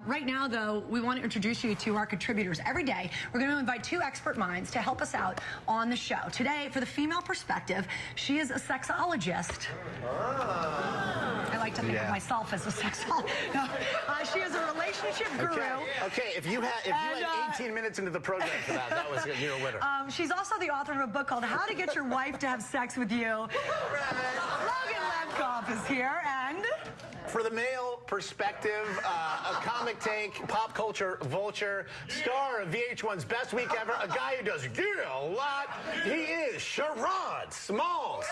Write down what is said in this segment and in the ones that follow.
Right now, though, we want to introduce you to our contributors. Every day, we're going to invite two expert minds to help us out on the show. Today, for the female perspective, she is a sexologist. I like to think of myself as a sexologist. No, she is a relationship guru. Okay, if you had 18 minutes into the program for that, you're a winner. She's also the author of a book called How to Get Your Wife to Have Sex with You. Logan Levkoff is here, and... For the male perspective, a comic take, pop culture vulture, star of VH1's Best Week Ever, a guy who does a lot. He is Sherrod Smalls.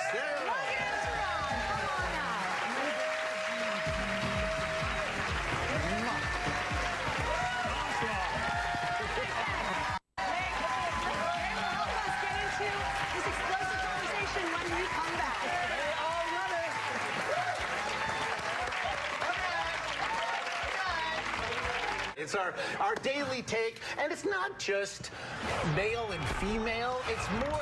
It's our daily take, and it's not just male and female. It's more.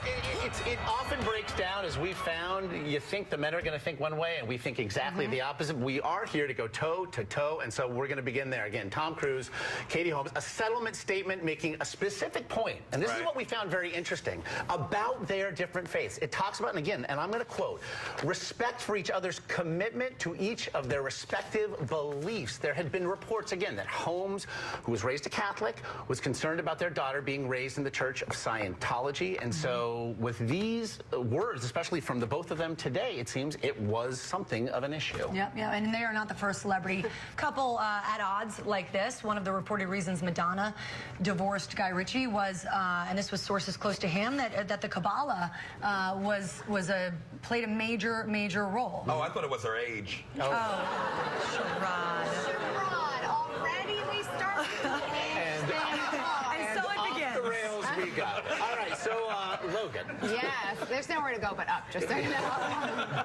It often breaks down, as we found. You think the men are going to think one way, and we think exactly the opposite. We are here to go toe to toe, and so we're going to begin there again. Tom Cruise, Katie Holmes, a settlement statement making a specific point, and this is what we found very interesting about their different faiths. It talks about, and again, and I'm going to quote, respect for each other's commitment to each of their respective beliefs. There had been reports again that Holmes, who was raised a Catholic, was concerned about their daughter being raised in the Church of Scientology. And so with these words, especially from the both of them today, it seems it was something of an issue. Yeah, and they are not the first celebrity couple at odds like this. One of the reported reasons Madonna divorced Guy Ritchie was, and this was sources close to him, that the Kabbalah played a major role. Oh, I thought it was her age. Oh, Sherrod. And so it begins. Off the rails we go. All right, so Logan. Yes, there's nowhere to go but up, just so you know.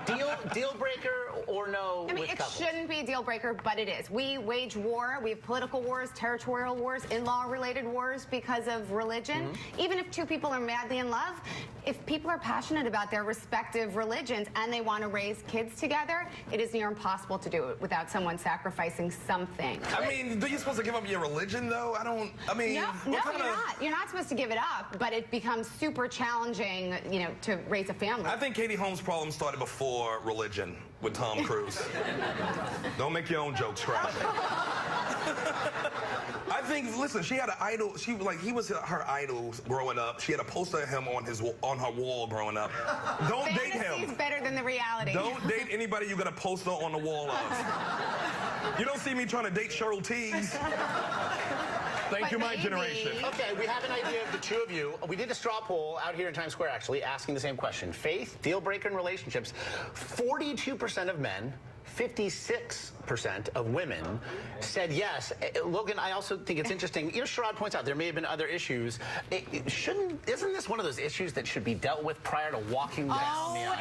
Deal breaker or no? I mean, it shouldn't be a deal breaker, but it is. We wage war. We have political wars, territorial wars, in-law related wars because of religion. Even if two people are madly in love, if people are passionate about their respective religions and they want to raise kids together, it is near impossible to do it without someone sacrificing something. I mean, are you supposed to give up your religion, though? No, you're not. You're not supposed to give it up, but it becomes super challenging, you know, to raise a family. I think Katie Holmes' problem started before religion with Tom Cruise. Don't make your own jokes, Scratch. I think, listen, she had an idol. He was her idol growing up. She had a poster of him on her wall growing up. Don't date him. Fantasy's better than the reality. Don't date anybody you got a poster on the wall of. You don't see me trying to date Cheryl Teagues. Thank you, my generation. Okay, we have an idea of the two of you. We did a straw poll out here in Times Square, actually, asking the same question. Faith, deal breaker in relationships. 42% of men, 56% of women said yes. Logan, I also think it's interesting. You know, Sherrod points out there may have been other issues. Isn't this one of those issues that should be dealt with prior to walking down the aisle?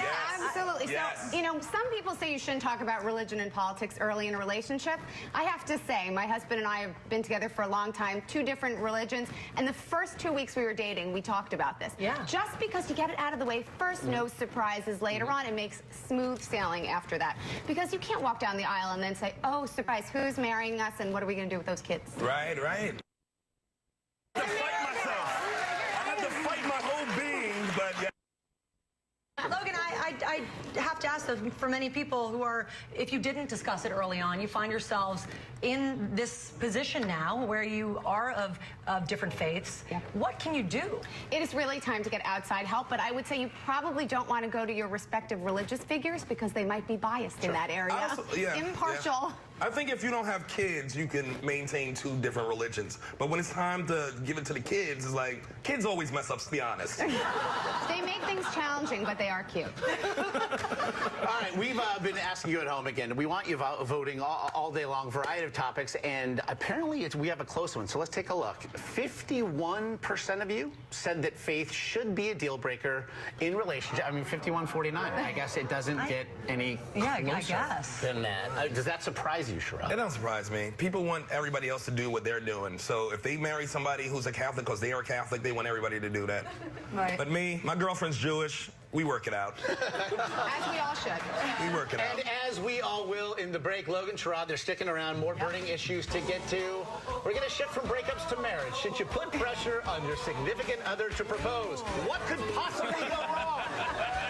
Absolutely. Yes. So, you know, some people say you shouldn't talk about religion and politics early in a relationship. I have to say, my husband and I have been together for a long time, two different religions, and the first 2 weeks we were dating, we talked about this. Yeah. Just because you get it out of the way first, no surprises later on. It makes smooth sailing after that. Because you can't walk down the aisle and then say, oh, surprise, who's marrying us and what are we going to do with those kids? Right. I had to fight myself. I had to fight my whole being, but yeah. Logan, I have to ask, for many people who are, if you didn't discuss it early on, you find yourselves in this position now where you are of different faiths. Yeah. What can you do? It is really time to get outside help, but I would say you probably don't want to go to your respective religious figures because they might be biased in that area. Impartial. Yeah. I think if you don't have kids, you can maintain two different religions. But when it's time to give it to the kids, it's like, kids always mess up, to be honest. They make things challenging, but they are cute. All right, we've been asking you at home again. We want you voting all day long, variety of topics, and apparently we have a close one, so let's take a look. 51% of you said that faith should be a deal breaker in relationship. I mean, 51-49. I guess it doesn't get any closer than that. Does that surprise you, Sherrod? It don't surprise me. People want everybody else to do what they're doing. So if they marry somebody who's a Catholic because they are Catholic, they want everybody to do that. Right. But me, my girlfriend's Jewish. We work it out. As we all should. We work it out. And as we all will in the break, Logan, Sherrod, they're sticking around. More burning issues to get to. We're going to shift from breakups to marriage. Should you put pressure on your significant other to propose? What could possibly go wrong?